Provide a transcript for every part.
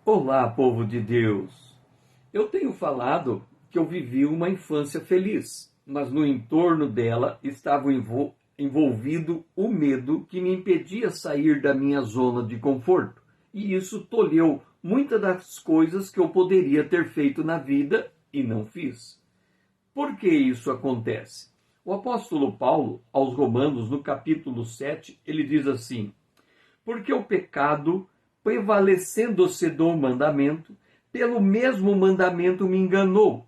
Olá, povo de Deus! Eu tenho falado que eu vivi uma infância feliz, mas no entorno dela estava envolvido o medo que me impedia sair da minha zona de conforto. E isso tolheu muitas das coisas que eu poderia ter feito na vida e não fiz. Por que isso acontece? O apóstolo Paulo, aos Romanos, no capítulo 7, ele diz assim: porque o pecado, prevalecendo-se do mandamento, pelo mesmo mandamento me enganou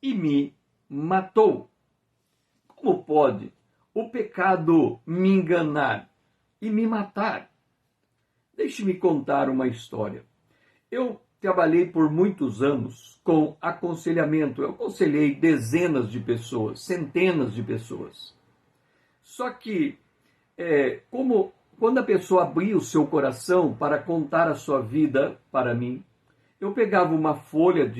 e me matou. Como pode o pecado me enganar e me matar? Deixe-me contar uma história. Eu trabalhei por muitos anos com aconselhamento. Eu aconselhei dezenas de pessoas, centenas de pessoas. Só que, quando a pessoa abria o seu coração para contar a sua vida para mim, eu pegava uma folha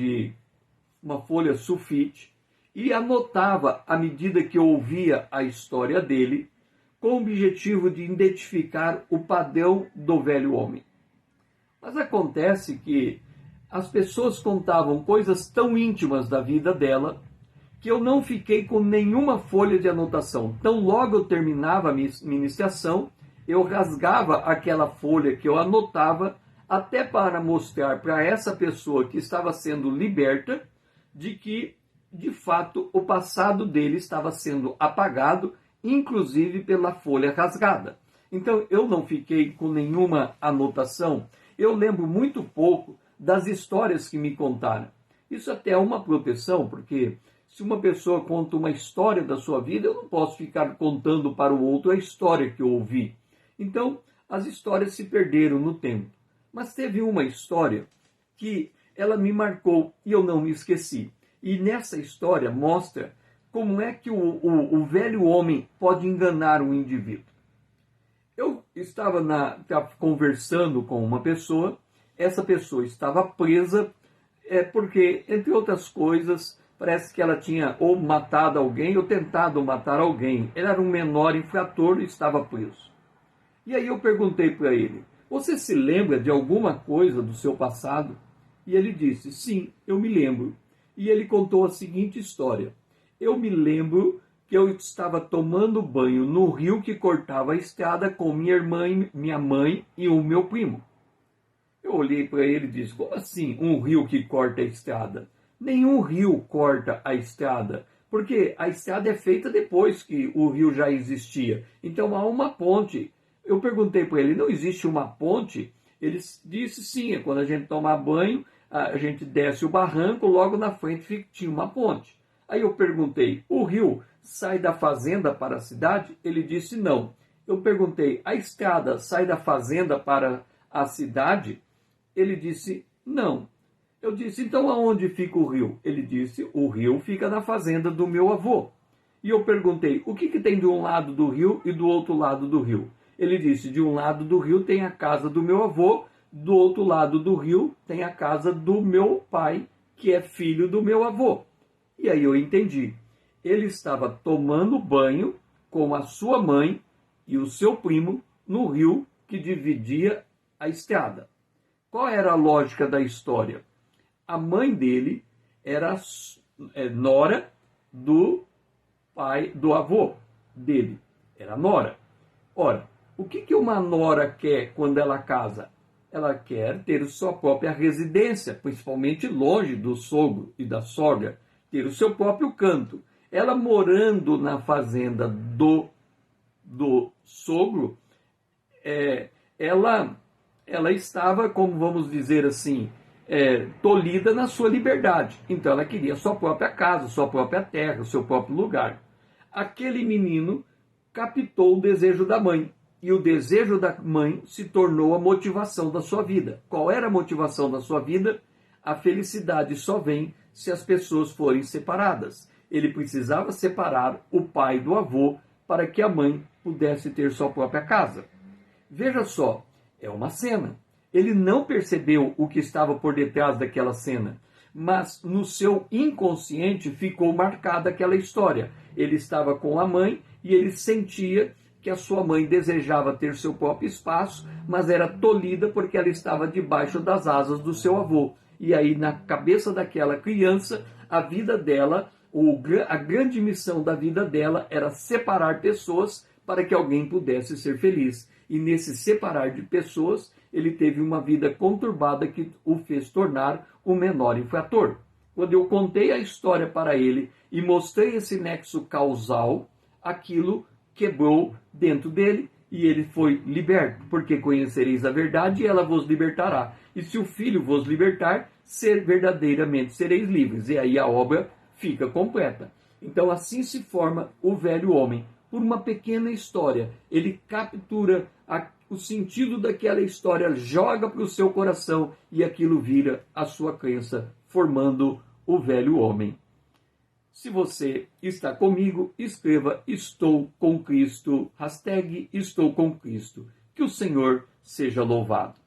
sulfite e anotava à medida que eu ouvia a história dele, com o objetivo de identificar o padrão do velho homem. Mas acontece que as pessoas contavam coisas tão íntimas da vida dela que eu não fiquei com nenhuma folha de anotação. Então, logo eu terminava a minha iniciação, eu rasgava aquela folha que eu anotava, até para mostrar para essa pessoa que estava sendo liberta de que, de fato, o passado dele estava sendo apagado, inclusive pela folha rasgada. Então, eu não fiquei com nenhuma anotação. Eu lembro muito pouco das histórias que me contaram. Isso até é uma proteção, porque se uma pessoa conta uma história da sua vida, eu não posso ficar contando para o outro a história que eu ouvi. Então, as histórias se perderam no tempo. Mas teve uma história que ela me marcou e eu não me esqueci. E nessa história mostra como é que o velho homem pode enganar um indivíduo. Eu estava conversando com uma pessoa, essa pessoa estava presa, porque, entre outras coisas, parece que ela tinha ou matado alguém ou tentado matar alguém. Ele era um menor infrator e estava preso. E aí eu perguntei para ele: você se lembra de alguma coisa do seu passado? E ele disse: sim, eu me lembro. E ele contou a seguinte história: eu me lembro que eu estava tomando banho no rio que cortava a estrada com minha irmã, minha mãe e o meu primo. Eu olhei para ele e disse: como assim um rio que corta a estrada? Nenhum rio corta a estrada, porque a estrada é feita depois que o rio já existia. Então há uma ponte. Eu perguntei para ele: não existe uma ponte? Ele disse: sim, é quando a gente toma banho, a gente desce o barranco, logo na frente tinha uma ponte. Aí eu perguntei: o rio sai da fazenda para a cidade? Ele disse: não. Eu perguntei: a estrada sai da fazenda para a cidade? Ele disse: não. Eu disse: então aonde fica o rio? Ele disse: o rio fica na fazenda do meu avô. E eu perguntei: o que tem de um lado do rio e do outro lado do rio? Ele disse: de um lado do rio tem a casa do meu avô, do outro lado do rio tem a casa do meu pai, que é filho do meu avô. E aí eu entendi. Ele estava tomando banho com a sua mãe e o seu primo no rio que dividia a estrada. Qual era a lógica da história? A mãe dele era nora do pai, do avô dele. Era nora. Ora, o que uma nora quer quando ela casa? Ela quer ter sua própria residência, principalmente longe do sogro e da sogra, ter o seu próprio canto. Ela morando na fazenda do sogro, ela estava, como vamos dizer assim, tolhida na sua liberdade. Então ela queria sua própria casa, sua própria terra, seu próprio lugar. Aquele menino captou o desejo da mãe. E o desejo da mãe se tornou a motivação da sua vida. Qual era a motivação da sua vida? A felicidade só vem se as pessoas forem separadas. Ele precisava separar o pai do avô para que a mãe pudesse ter sua própria casa. Veja só, é uma cena. Ele não percebeu o que estava por detrás daquela cena, mas no seu inconsciente ficou marcada aquela história. Ele estava com a mãe e ele sentia que a sua mãe desejava ter seu próprio espaço, mas era tolhida porque ela estava debaixo das asas do seu avô. E aí, na cabeça daquela criança, a vida dela, a grande missão da vida dela era separar pessoas para que alguém pudesse ser feliz. E nesse separar de pessoas, ele teve uma vida conturbada que o fez tornar o menor infrator. Quando eu contei a história para ele e mostrei esse nexo causal, aquilo quebrou dentro dele e ele foi liberto. Porque conhecereis a verdade e ela vos libertará. E se o Filho vos libertar, verdadeiramente sereis livres. E aí a obra fica completa. Então assim se forma o velho homem. Por uma pequena história, ele captura o sentido daquela história, joga para o seu coração e aquilo vira a sua crença, formando o velho homem. Se você está comigo, escreva Estou com Cristo, #Estou com Cristo. Que o Senhor seja louvado.